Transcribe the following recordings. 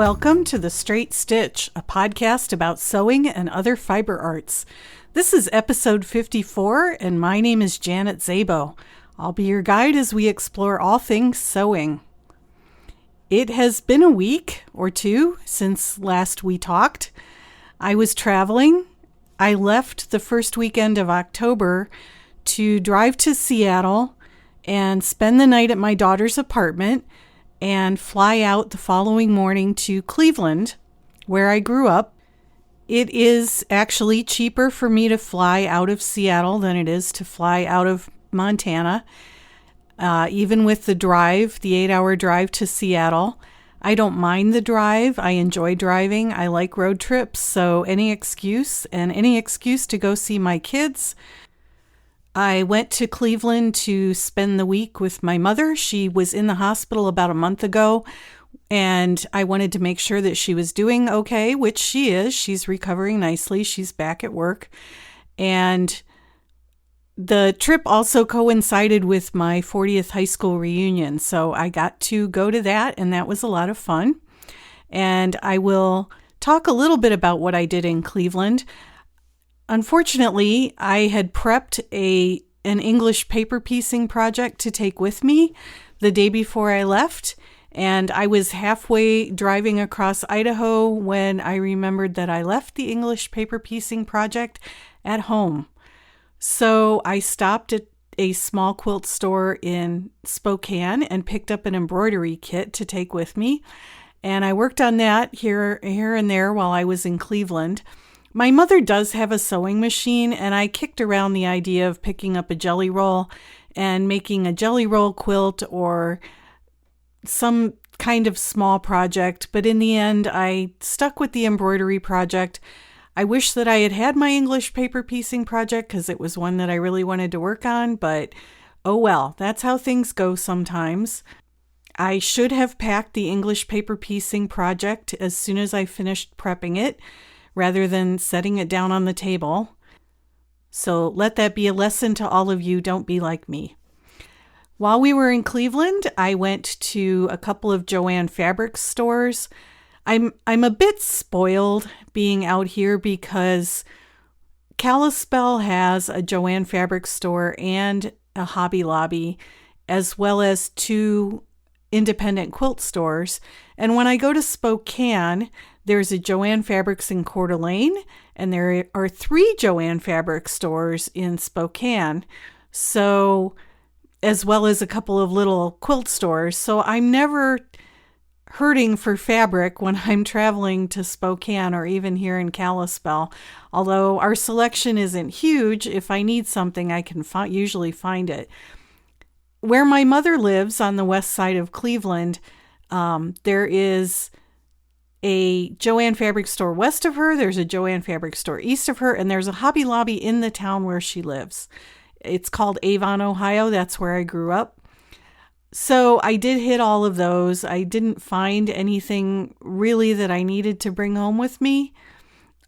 Welcome to The Straight Stitch, a podcast about sewing and other fiber arts. This is episode 54, and my name is Janet Szabo. I'll be your guide as we explore all things sewing. It has been a week or two since last we talked. I was traveling. I left the first weekend of October to drive to Seattle and spend the night at my daughter's apartment and fly out the following morning to Cleveland, where I grew up. It is actually cheaper for me to fly out of Seattle than it is to fly out of Montana. Even with the drive, the 8-hour drive to Seattle, I don't mind the drive. I enjoy driving. I like road trips, so any excuse to go see my kids. I went to Cleveland to spend the week with my mother. She was in the hospital about a month ago, and I wanted to make sure that she was doing okay, which she is. She's recovering nicely. She's back at work. And the trip also coincided with my 40th high school reunion, so I got to go to that, and that was a lot of fun. And I will talk a little bit about what I did in Cleveland. Unfortunately, I had prepped an English paper piecing project to take with me the day before I left, and I was halfway driving across Idaho when I remembered that I left the English paper piecing project at home. So I stopped at a small quilt store in Spokane and picked up an embroidery kit to take with me, and I worked on that here and there while I was in Cleveland. My mother does have a sewing machine, and I kicked around the idea of picking up a jelly roll and making a jelly roll quilt or some kind of small project, but in the end, I stuck with the embroidery project. I wish that I had had my English paper piecing project because it was one that I really wanted to work on, but oh well, that's how things go sometimes. I should have packed the English paper piecing project as soon as I finished prepping it, rather than setting it down on the table. So let that be a lesson to all of you. Don't be like me. While we were in Cleveland, I went to a couple of Joann Fabric stores. I'm a bit spoiled being out here because Kalispell has a Joann Fabric store and a Hobby Lobby, as well as 2 independent quilt stores. And when I go to Spokane, there's a Joann Fabrics in Coeur d'Alene, and there are 3 Joann Fabric stores in Spokane, so as well as a couple of little quilt stores. So I'm never hurting for fabric when I'm traveling to Spokane or even here in Kalispell. Although our selection isn't huge, if I need something, I can usually find it. Where my mother lives on the west side of Cleveland, there is a Joann Fabric store west of her, there's a Joann Fabric store east of her, and there's a Hobby Lobby in the town where she lives. It's called Avon, Ohio. That's where I grew up. So I did hit all of those. I didn't find anything really that I needed to bring home with me.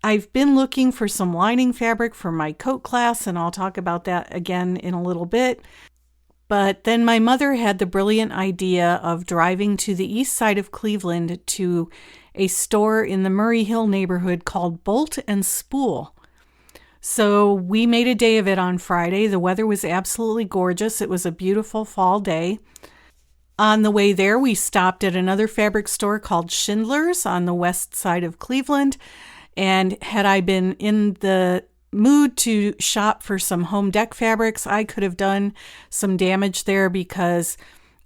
I've been looking for some lining fabric for my coat class, and I'll talk about that again in a little bit. But then my mother had the brilliant idea of driving to the east side of Cleveland to a store in the Murray Hill neighborhood called Bolt and Spool. So we made a day of it on Friday. The weather was absolutely gorgeous. It was a beautiful fall day. On the way there, we stopped at another fabric store called Schindler's on the west side of Cleveland. And had I been in the mood to shop for some home deck fabrics, I could have done some damage there because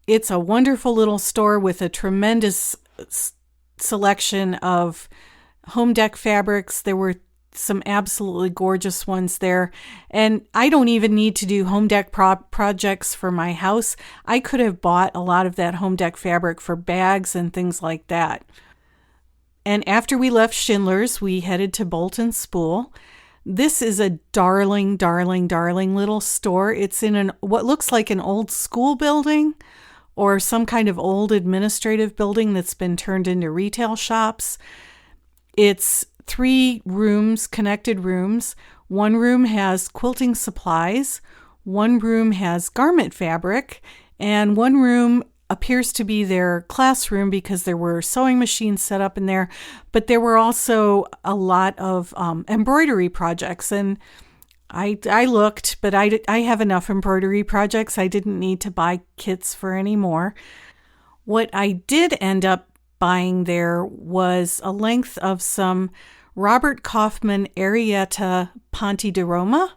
it's a wonderful little store with a tremendous selection of home deck fabrics. There were some absolutely gorgeous ones there. And I don't even need to do home deck projects for my house. I could have bought a lot of that home deck fabric for bags and things like that. And after we left Schindler's, we headed to Bolt and Spool. This is a darling, darling, darling little store. It's in what looks like an old school building or some kind of old administrative building that's been turned into retail shops. It's 3 rooms, connected rooms. One room has quilting supplies, one room has garment fabric, and one room appears to be their classroom because there were sewing machines set up in there, but there were also a lot of embroidery projects. And I looked, but I have enough embroidery projects. I didn't need to buy kits for any more. What I did end up buying there was a length of some Robert Kaufman Arietta Ponte di Roma.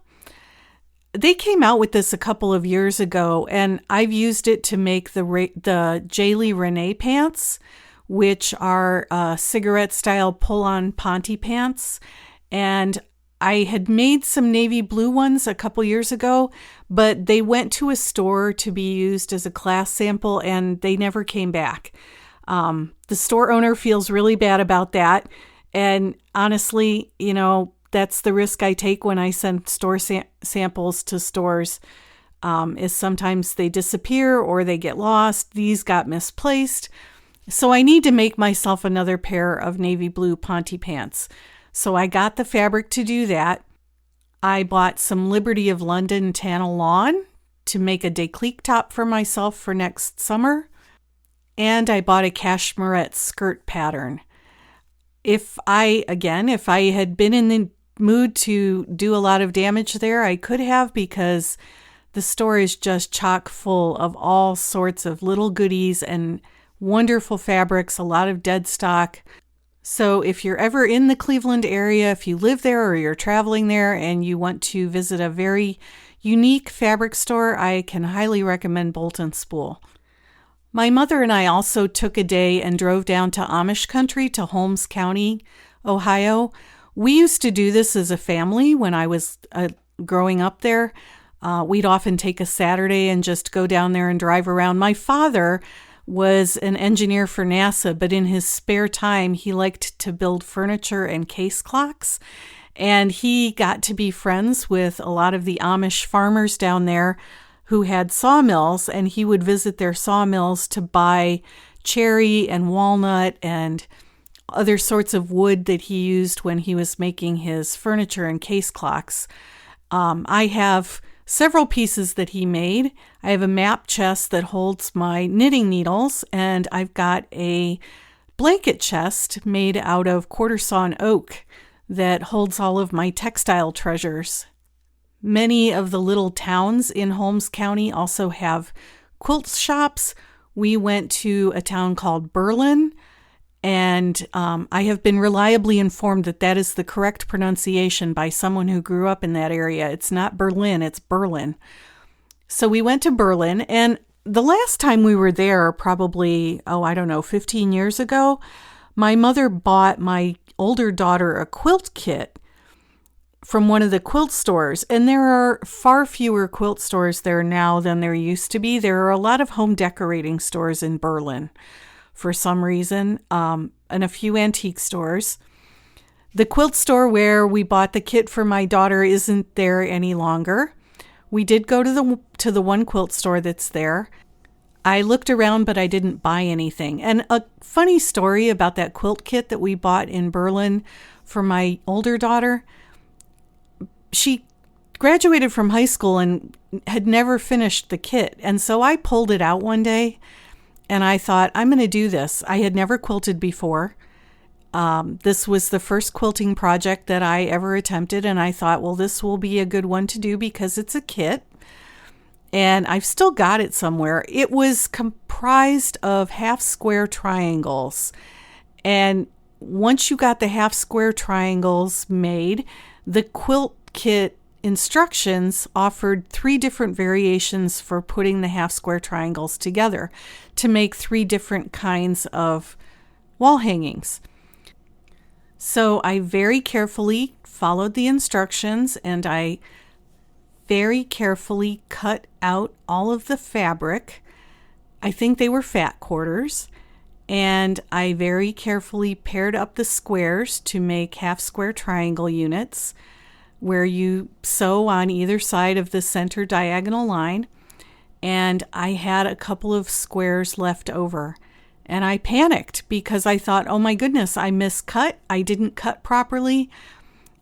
They came out with this a couple of years ago, and I've used it to make the Jaylee Renee pants, which are cigarette-style pull-on ponte pants. And I had made some navy blue ones a couple years ago, but they went to a store to be used as a class sample, and they never came back. The store owner feels really bad about that. And honestly, that's the risk I take when I send store samples to stores, is sometimes they disappear or they get lost. These got misplaced. So I need to make myself another pair of navy blue ponte pants. So I got the fabric to do that. I bought some Liberty of London Tannel Lawn to make a déclique top for myself for next summer. And I bought a cashmerette skirt pattern. If I had been in the mood to do a lot of damage there, I could have, because the store is just chock full of all sorts of little goodies and wonderful fabrics, a lot of dead stock. So if you're ever in the Cleveland area, if you live there or you're traveling there and you want to visit a very unique fabric store, I can highly recommend Bolt and Spool. My mother and I also took a day and drove down to Amish country, to Holmes County, Ohio. We used to do this as a family when I was growing up there. We'd often take a Saturday and just go down there and drive around. My father was an engineer for NASA, but in his spare time, he liked to build furniture and case clocks. And he got to be friends with a lot of the Amish farmers down there who had sawmills, and he would visit their sawmills to buy cherry and walnut and other sorts of wood that he used when he was making his furniture and case clocks. I have several pieces that he made. I have a map chest that holds my knitting needles, and I've got a blanket chest made out of quarter sawn oak that holds all of my textile treasures. Many of the little towns in Holmes County also have quilt shops. We went to a town called Berlin, and I have been reliably informed that that is the correct pronunciation by someone who grew up in that area. It's not Berlin, it's Berlin. So we went to Berlin, and the last time we were there, probably, 15 years ago, my mother bought my older daughter a quilt kit from one of the quilt stores. And there are far fewer quilt stores there now than there used to be. There are a lot of home decorating stores in Berlin for some reason, and a few antique stores. The quilt store where we bought the kit for my daughter isn't there any longer. We did go to the one quilt store that's there. I looked around, but I didn't buy anything. And a funny story about that quilt kit that we bought in Berlin for my older daughter. She graduated from high school and had never finished the kit. And so I pulled it out one day and I thought, I'm going to do this. I had never quilted before. This was the first quilting project that I ever attempted. And I thought, well, this will be a good one to do because it's a kit. And I've still got it somewhere. It was comprised of half square triangles. And once you got the half square triangles made, the quilt kit instructions offered 3 different variations for putting the half square triangles together to make 3 different kinds of wall hangings. So I very carefully followed the instructions, and I very carefully cut out all of the fabric. I think they were fat quarters. And I very carefully paired up the squares to make half square triangle units, where you sew on either side of the center diagonal line. And I had a couple of squares left over. And I panicked because I thought, oh my goodness, I miscut. I didn't cut properly.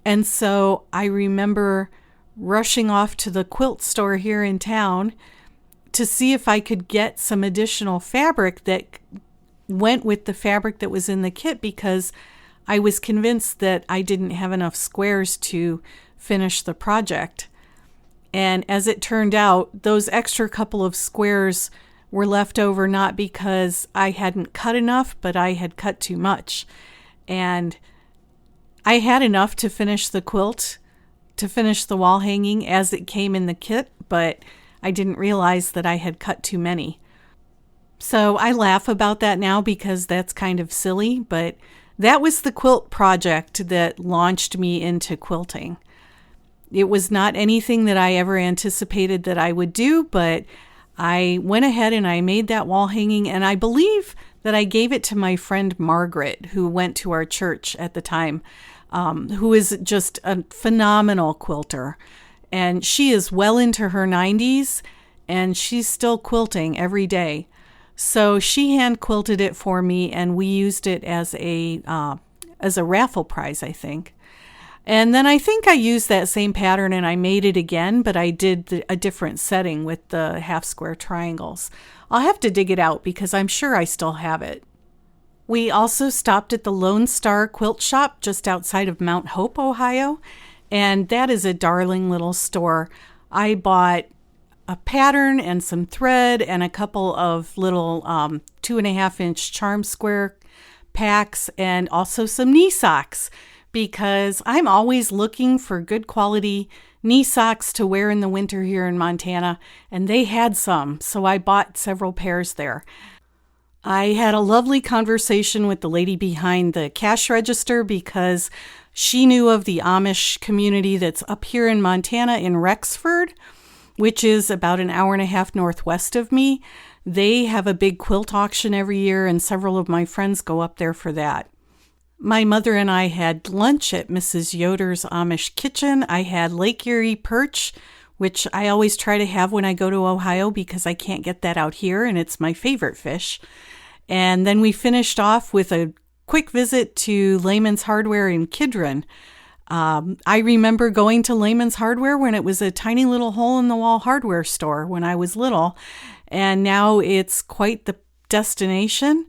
And so I remember rushing off to the quilt store here in town to see if I could get some additional fabric that went with the fabric that was in the kit, because I was convinced that I didn't have enough squares to finish the project. And as it turned out, those extra couple of squares were left over not because I hadn't cut enough, but I had cut too much. And I had enough to finish the quilt, to finish the wall hanging as it came in the kit, but I didn't realize that I had cut too many. So I laugh about that now because that's kind of silly, but that was the quilt project that launched me into quilting. It was not anything that I ever anticipated that I would do, but I went ahead and I made that wall hanging, and I believe that I gave it to my friend Margaret, who went to our church at the time, who is just a phenomenal quilter. And she is well into her 90s, and she's still quilting every day. So she hand quilted it for me, and we used it as a raffle prize, I think. And then I think I used that same pattern and I made it again, but I did a different setting with the half square triangles. I'll have to dig it out because I'm sure I still have it. We also stopped at the Lone Star Quilt Shop just outside of Mount Hope, Ohio, and that is a darling little store. I bought a pattern and some thread and a couple of little 2.5-inch charm square packs, and also some knee socks, because I'm always looking for good quality knee socks to wear in the winter here in Montana, and they had some, so I bought several pairs there. I had a lovely conversation with the lady behind the cash register because she knew of the Amish community that's up here in Montana in Rexford, which is about an hour and a half northwest of me. They have a big quilt auction every year, and several of my friends go up there for that. My mother and I had lunch at Mrs. Yoder's Amish Kitchen. I had Lake Erie perch, which I always try to have when I go to Ohio because I can't get that out here, and it's my favorite fish. And then we finished off with a quick visit to Lehman's Hardware in Kidron. I remember going to Lehman's Hardware when it was a tiny little hole-in-the-wall hardware store when I was little, and now it's quite the destination.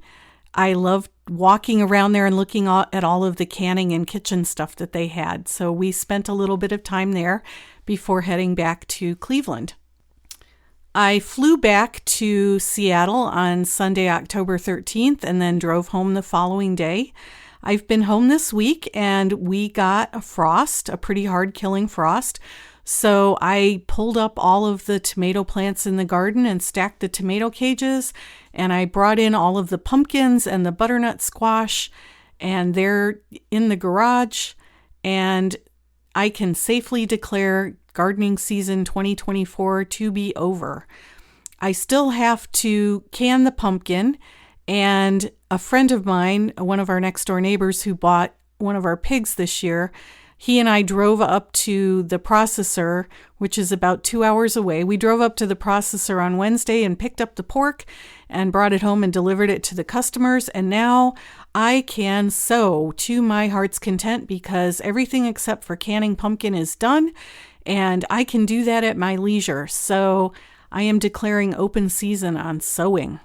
I loved walking around there and looking at all of the canning and kitchen stuff that they had. So we spent a little bit of time there before heading back to Cleveland. I flew back to Seattle on Sunday, October 13th, and then drove home the following day. I've been home this week, and we got a frost, a pretty hard-killing frost. So I pulled up all of the tomato plants in the garden and stacked the tomato cages, and I brought in all of the pumpkins and the butternut squash, and they're in the garage, and I can safely declare gardening season 2024 to be over. I still have to can the pumpkin, and a friend of mine, one of our next door neighbors who bought one of our pigs this year, he and I drove up to the processor, which is about 2 hours away. We drove up to the processor on Wednesday and picked up the pork and brought it home and delivered it to the customers. And now I can sew to my heart's content because everything except for canning pumpkin is done, and I can do that at my leisure. So I am declaring open season on sewing.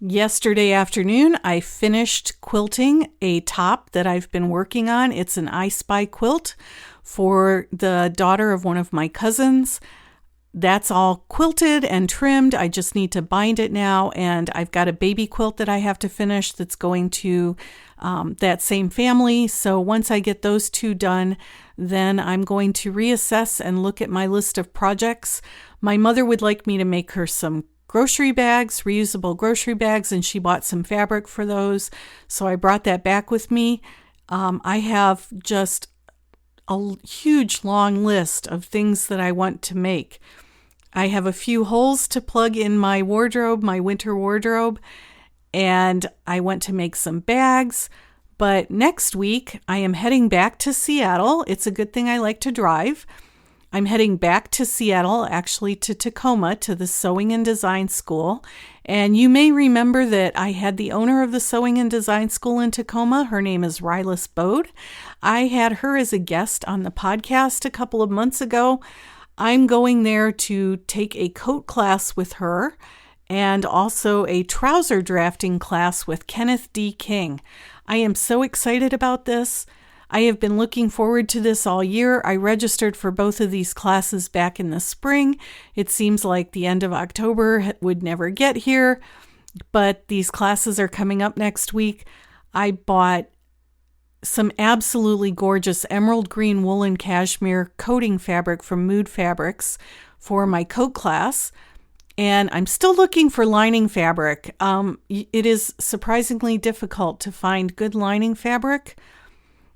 Yesterday afternoon, I finished quilting a top that I've been working on. It's an I Spy quilt for the daughter of one of my cousins. That's all quilted and trimmed. I just need to bind it now, and I've got a baby quilt that I have to finish that's going to that same family. So once I get those two done, then I'm going to reassess and look at my list of projects. My mother would like me to make her some grocery bags, reusable grocery bags, and she bought some fabric for those. So I brought that back with me. I have just a huge long list of things that I want to make. I have a few holes to plug in my wardrobe, my winter wardrobe, and I want to make some bags. But next week, I am heading back to Seattle. It's a good thing I like to drive. I'm heading back to Seattle, actually to Tacoma, to the Sewing and Design School. And you may remember that I had the owner of the Sewing and Design School in Tacoma. Her name is Rylis Bode. I had her as a guest on the podcast a couple of months ago. I'm going there to take a coat class with her and also a trouser drafting class with Kenneth D. King. I am so excited about this. I have been looking forward to this all year. I registered for both of these classes back in the spring. It seems like the end of October would never get here, but these classes are coming up next week. I bought some absolutely gorgeous emerald green woolen cashmere coating fabric from Mood Fabrics for my coat class. And I'm still looking for lining fabric. It is surprisingly difficult to find good lining fabric.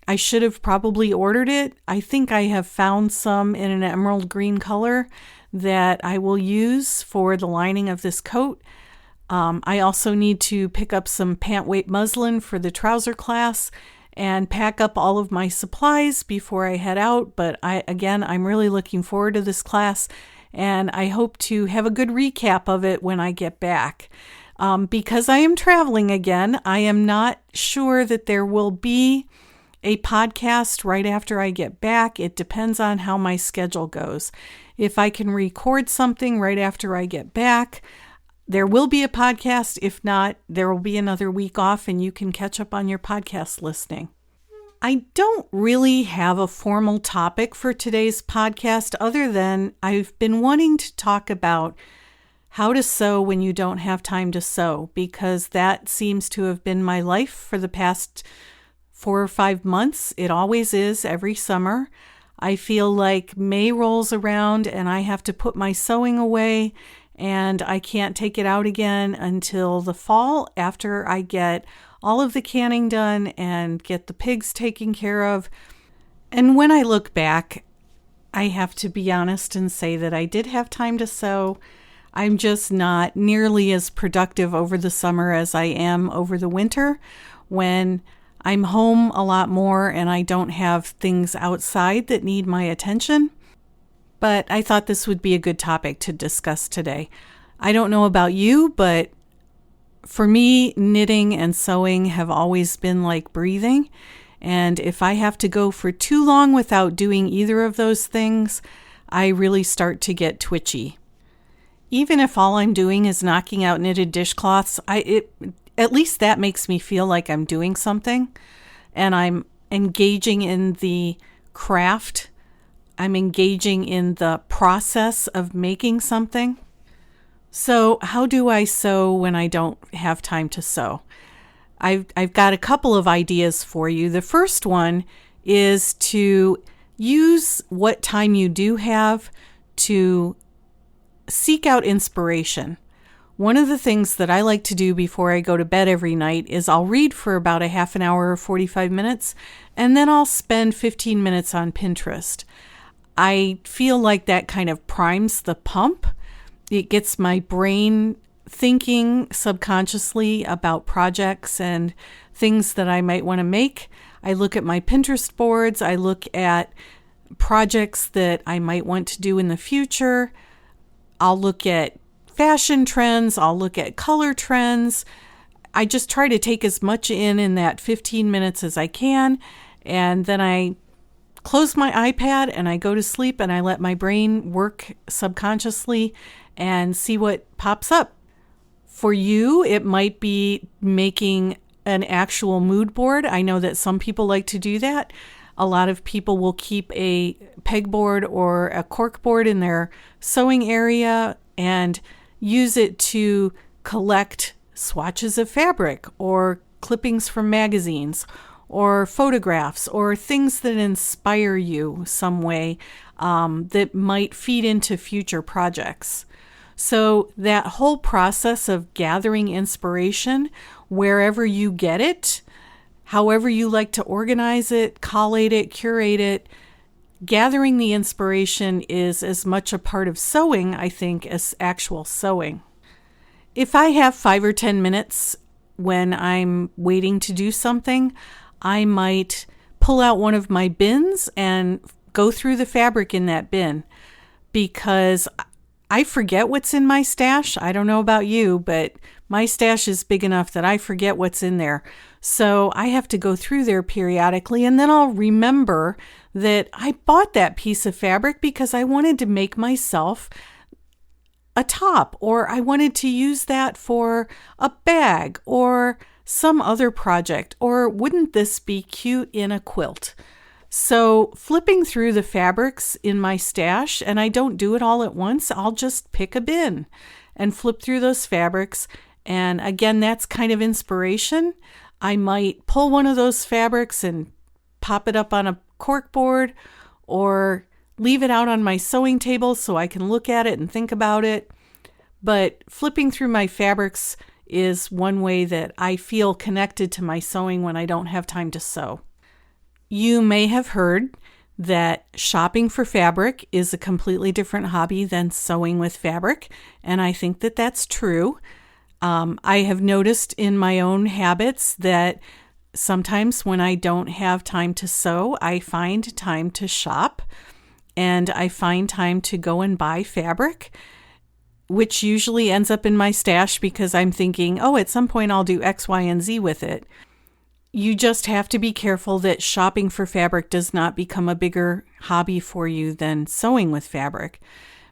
I should have probably ordered it. I think I have found some in an emerald green color that I will use for the lining of this coat. I also need to pick up some pant weight muslin for the trouser class and pack up all of my supplies before I head out. But I'm really looking forward to this class, and I hope to have a good recap of it when I get back. Because I am traveling again, I am not sure that there will be a podcast right after I get back. It depends on how my schedule goes. If I can record something right after I get back, there will be a podcast. If not, there will be another week off and you can catch up on your podcast listening. I don't really have a formal topic for today's podcast other than I've been wanting to talk about how to sew when you don't have time to sew, because that seems to have been my life for the past 4 or 5 months. It always is every summer. I feel like May rolls around and I have to put my sewing away, and I can't take it out again until the fall after I get all of the canning done and get the pigs taken care of. And when I look back, I have to be honest and say that I did have time to sew. I'm just not nearly as productive over the summer as I am over the winter, when I'm home a lot more and I don't have things outside that need my attention. But I thought this would be a good topic to discuss today. I don't know about you, but for me, knitting and sewing have always been like breathing. And if I have to go for too long without doing either of those things, I really start to get twitchy. Even if all I'm doing is knocking out knitted dishcloths, at least that makes me feel like I'm doing something and I'm engaging in the craft. I'm engaging in the process of making something. So how do I sew when I don't have time to sew? I've got a couple of ideas for you. The first one is to use what time you do have to seek out inspiration. One of the things that I like to do before I go to bed every night is I'll read for about a half an hour or 45 minutes, and then I'll spend 15 minutes on Pinterest. I feel like that kind of primes the pump. It gets my brain thinking subconsciously about projects and things that I might want to make. I look at my Pinterest boards. I look at projects that I might want to do in the future. I'll look at fashion trends. I'll look at color trends. I just try to take as much in that 15 minutes as I can. And then I close my iPad and I go to sleep and I let my brain work subconsciously and see what pops up. For you, it might be making an actual mood board. I know that some people like to do that. A lot of people will keep a pegboard or a cork board in their sewing area and use it to collect swatches of fabric or clippings from magazines or photographs or things that inspire you some way that might feed into future projects. So that whole process of gathering inspiration, wherever you get it, however you like to organize it, collate it, curate it, gathering the inspiration is as much a part of sewing, I think, as actual sewing. If I have 5 or 10 minutes when I'm waiting to do something, I might pull out one of my bins and go through the fabric in that bin, because I forget what's in my stash. I don't know about you, but My stash is big enough that I forget what's in there. So I have to go through there periodically, and then I'll remember that I bought that piece of fabric because I wanted to make myself a top, or I wanted to use that for a bag or some other project, or wouldn't this be cute in a quilt? So flipping through the fabrics in my stash, and I don't do it all at once, I'll just pick a bin and flip through those fabrics. And again, that's kind of inspiration. I might pull one of those fabrics and pop it up on a cork board, or leave it out on my sewing table so I can look at it and think about it. But flipping through my fabrics is one way that I feel connected to my sewing when I don't have time to sew. You may have heard that shopping for fabric is a completely different hobby than sewing with fabric, and I think that that's true. I have noticed in my own habits that sometimes when I don't have time to sew, I find time to shop, and I find time to go and buy fabric, which usually ends up in my stash because I'm thinking, oh, at some point I'll do X, Y, and Z with it. You just have to be careful that shopping for fabric does not become a bigger hobby for you than sewing with fabric,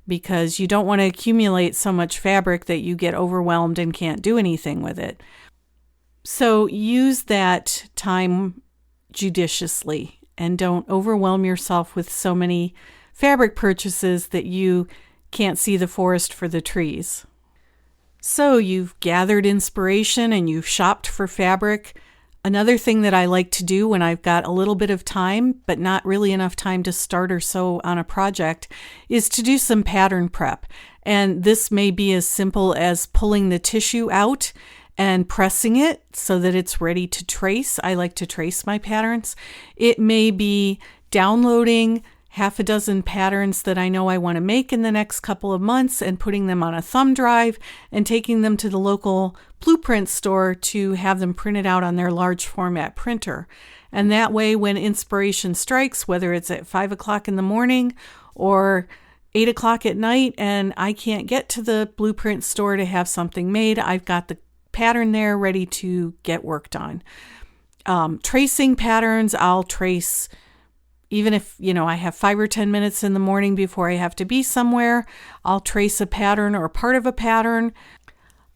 because you don't want to accumulate so much fabric that you get overwhelmed and can't do anything with it. So use that time judiciously and don't overwhelm yourself with so many fabric purchases that you can't see the forest for the trees. So you've gathered inspiration and you've shopped for fabric. Another thing that I like to do when I've got a little bit of time, but not really enough time to start or sew on a project, is to do some pattern prep. And this may be as simple as pulling the tissue out and pressing it so that it's ready to trace. I like to trace my patterns. It may be downloading half a dozen patterns that I know I want to make in the next couple of months and putting them on a thumb drive and taking them to the local blueprint store to have them printed out on their large format printer. And that way, when inspiration strikes, whether it's at 5 o'clock in the morning or 8 o'clock at night, and I can't get to the blueprint store to have something made, I've got the pattern there ready to get worked on. Tracing patterns, I'll trace. Even if, I have 5 or 10 minutes in the morning before I have to be somewhere, I'll trace a pattern or part of a pattern.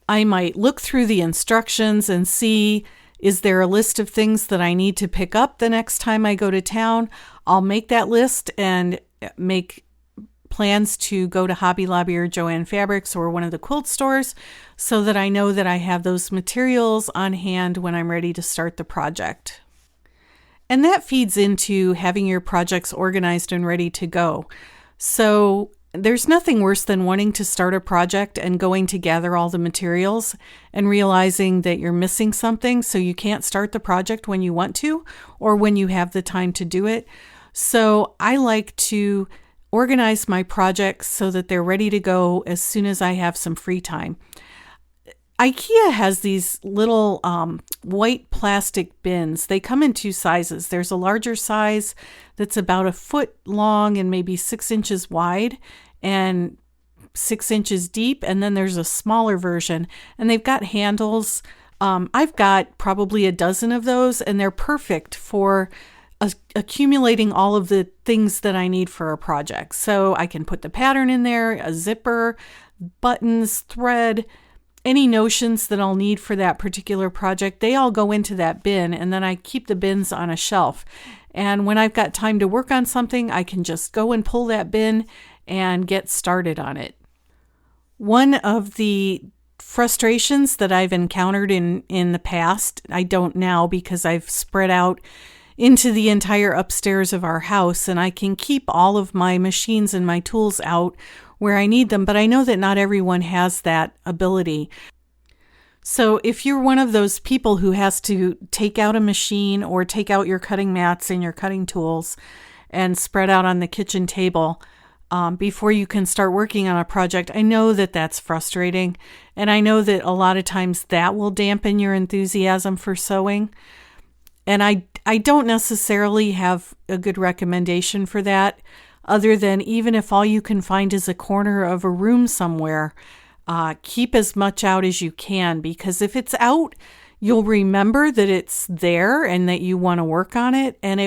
I might look through the instructions and see, is there a list of things that I need to pick up the next time I go to town? I'll make that list and make plans to go to Hobby Lobby or Joann Fabrics or one of the quilt stores so that I know that I have those materials on hand when I'm ready to start the project. And that feeds into having your projects organized and ready to go. So there's nothing worse than wanting to start a project and going to gather all the materials and realizing that you're missing something, so you can't start the project when you want to or when you have the time to do it. So I like to organize my projects so that they're ready to go as soon as I have some free time. IKEA has these little white plastic bins. They come in 2 sizes. There's a larger size that's about a foot long and maybe 6 inches wide and 6 inches deep. And then there's a smaller version, and they've got handles. I've got probably a dozen of those, and they're perfect for accumulating all of the things that I need for a project. So I can put the pattern in there, a zipper, buttons, thread, any notions that I'll need for that particular project. They all go into that bin, and then I keep the bins on a shelf. And when I've got time to work on something, I can just go and pull that bin and get started on it. One of the frustrations that I've encountered in the past, I don't now because I've spread out into the entire upstairs of our house, and I can keep all of my machines and my tools out where I need them, but I know that not everyone has that ability. So if you're one of those people who has to take out a machine or take out your cutting mats and your cutting tools and spread out on the kitchen table before you can start working on a project, I know that that's frustrating, and I know that a lot of times that will dampen your enthusiasm for sewing. And I don't necessarily have a good recommendation for that, other than even if all you can find is a corner of a room somewhere, Keep as much out as you can, because if it's out, you'll remember that it's there and that you want to work on it, and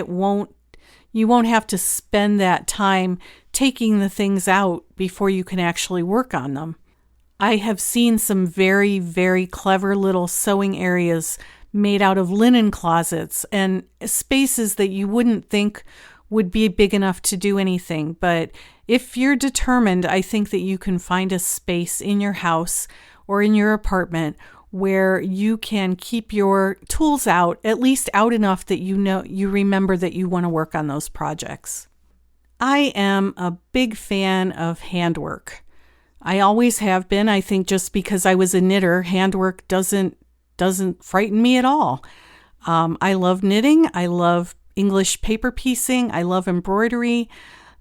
you won't have to spend that time taking the things out before you can actually work on them. I have seen some very, very clever little sewing areas made out of linen closets and spaces that you wouldn't think would be big enough to do anything. But if you're determined, I think that you can find a space in your house or in your apartment where you can keep your tools out, at least out enough that you remember that you want to work on those projects. I am a big fan of handwork. I always have been. I think just because I was a knitter, handwork doesn't frighten me at all. I love knitting. I love English paper piecing. I love embroidery.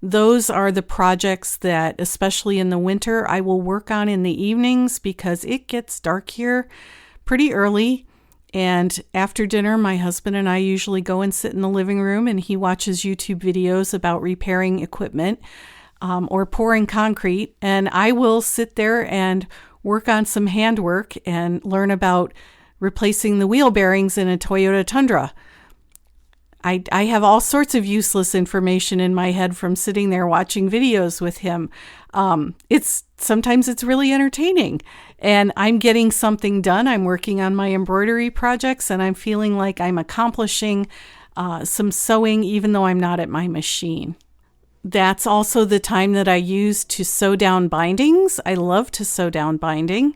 Those are the projects that, especially in the winter, I will work on in the evenings because it gets dark here pretty early. And after dinner, my husband and I usually go and sit in the living room, and he watches YouTube videos about repairing equipment or pouring concrete. And I will sit there and work on some handwork and learn about replacing the wheel bearings in a Toyota Tundra. I have all sorts of useless information in my head from sitting there watching videos with him. Sometimes it's really entertaining, and I'm getting something done. I'm working on my embroidery projects, and I'm feeling like I'm accomplishing some sewing, even though I'm not at my machine. That's also the time that I use to sew down bindings. I love to sew down binding.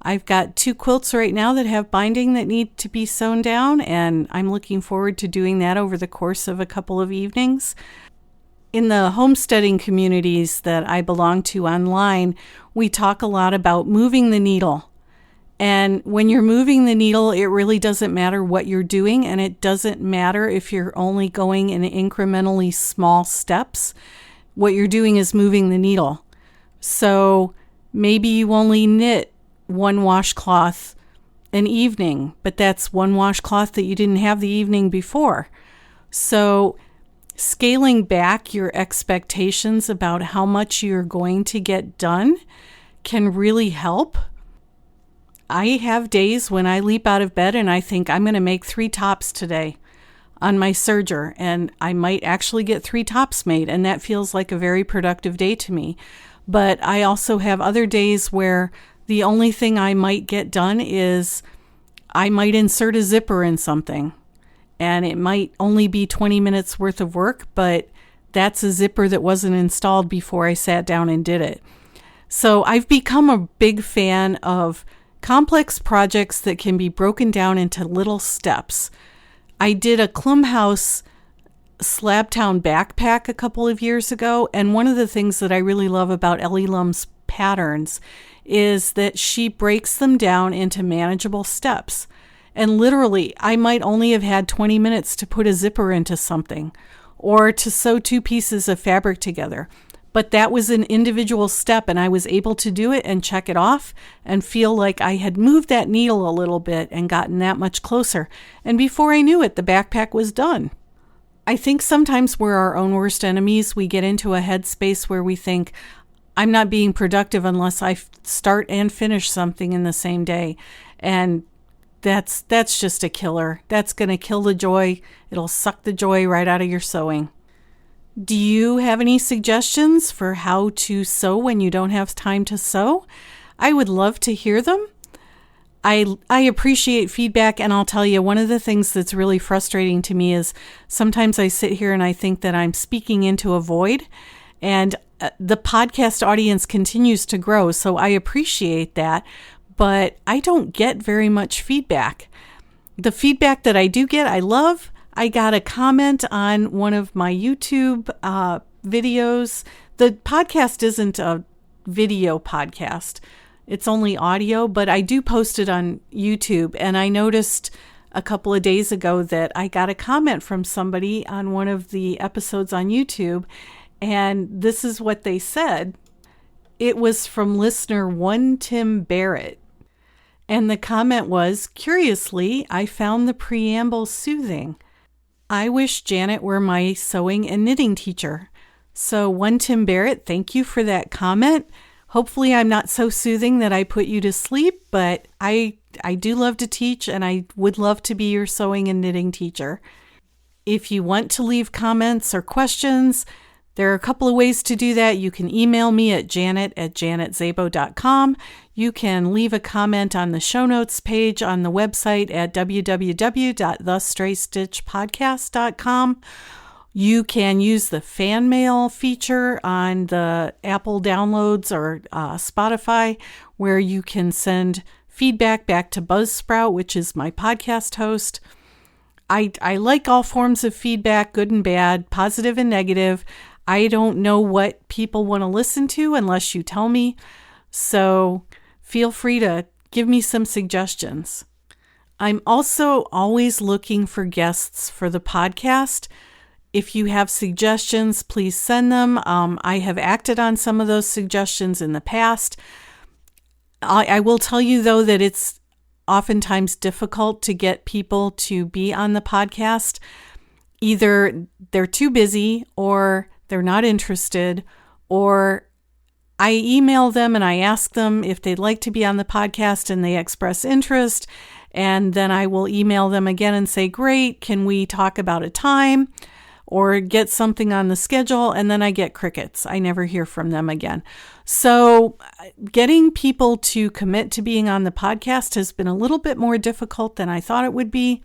I've got 2 quilts right now that have binding that need to be sewn down, and I'm looking forward to doing that over the course of a couple of evenings. In the homesteading communities that I belong to online, we talk a lot about moving the needle. And when you're moving the needle, it really doesn't matter what you're doing, and it doesn't matter if you're only going in incrementally small steps. What you're doing is moving the needle. So maybe you only knit 1 washcloth an evening, but that's 1 washcloth that you didn't have the evening before. So scaling back your expectations about how much you're going to get done can really help. I have days when I leap out of bed and I think I'm going to make 3 tops today on my serger, and I might actually get 3 tops made, and that feels like a very productive day to me. But I also have other days where the only thing I might get done is I might insert a zipper in something, and it might only be 20 minutes worth of work, but that's a zipper that wasn't installed before I sat down and did it. So I've become a big fan of complex projects that can be broken down into little steps. I did a Klumhouse Slabtown backpack a couple of years ago, and one of the things that I really love about Ellie Lum's patterns is that she breaks them down into manageable steps. And literally, I might only have had 20 minutes to put a zipper into something or to sew 2 pieces of fabric together. But that was an individual step, and I was able to do it and check it off and feel like I had moved that needle a little bit and gotten that much closer. And before I knew it, the backpack was done. I think sometimes we're our own worst enemies. We get into a headspace where we think, I'm not being productive unless I start and finish something in the same day. And that's just a killer. That's going to kill the joy. It'll suck the joy right out of your sewing. Do you have any suggestions for how to sew when you don't have time to sew? I would love to hear them. I appreciate feedback, and I'll tell you, one of the things that's really frustrating to me is sometimes I sit here and I think that I'm speaking into a void, and the podcast audience continues to grow, so I appreciate that, but I don't get very much feedback. The feedback that I do get, I love. I got a comment on one of my YouTube videos. The podcast isn't a video podcast. It's only audio, but I do post it on YouTube, and I noticed a couple of days ago that I got a comment from somebody on one of the episodes on YouTube, and this is what they said. It was from listener one Tim Barrett. And the comment was, curiously, I found the preamble soothing. I wish Janet were my sewing and knitting teacher. So one Tim Barrett, thank you for that comment. Hopefully I'm not so soothing that I put you to sleep, but I do love to teach, and I would love to be your sewing and knitting teacher. If you want to leave comments or questions, there are a couple of ways to do that. You can email me at janet@janetzabo.com. You can leave a comment on the show notes page on the website at www.thestraystitchpodcast.com. You can use the fan mail feature on the Apple downloads or Spotify, where you can send feedback back to Buzzsprout, which is my podcast host. I like all forms of feedback, good and bad, positive and negative. I don't know what people want to listen to unless you tell me. So feel free to give me some suggestions. I'm also always looking for guests for the podcast. If you have suggestions, please send them. I have acted on some of those suggestions in the past. I will tell you, though, that it's oftentimes difficult to get people to be on the podcast. Either they're too busy, or they're not interested, or I email them and I ask them if they'd like to be on the podcast and they express interest. And then I will email them again and say, great, can we talk about a time or get something on the schedule? And then I get crickets. I never hear from them again. So getting people to commit to being on the podcast has been a little bit more difficult than I thought it would be.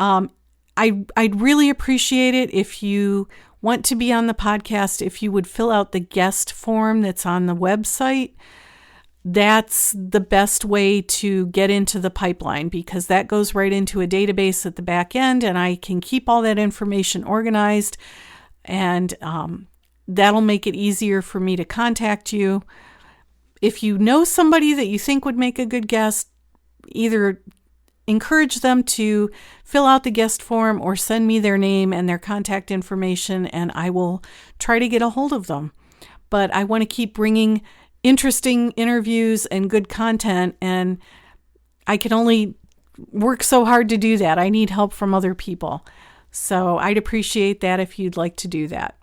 I'd really appreciate it if you want to be on the podcast, if you would fill out the guest form that's on the website. That's the best way to get into the pipeline, because that goes right into a database at the back end, and I can keep all that information organized, and that'll make it easier for me to contact you. If you know somebody that you think would make a good guest, either encourage them to fill out the guest form or send me their name and their contact information, and I will try to get a hold of them. But I want to keep bringing interesting interviews and good content, and I can only work so hard to do that. I need help from other people. So I'd appreciate that if you'd like to do that.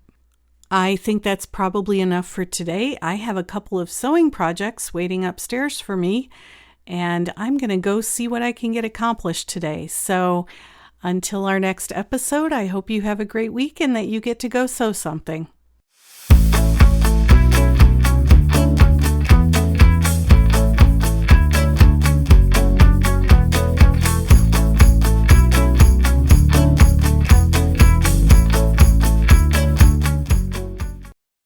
I think that's probably enough for today. I have a couple of sewing projects waiting upstairs for me, and I'm going to go see what I can get accomplished today. So until our next episode, I hope you have a great week and that you get to go sew something.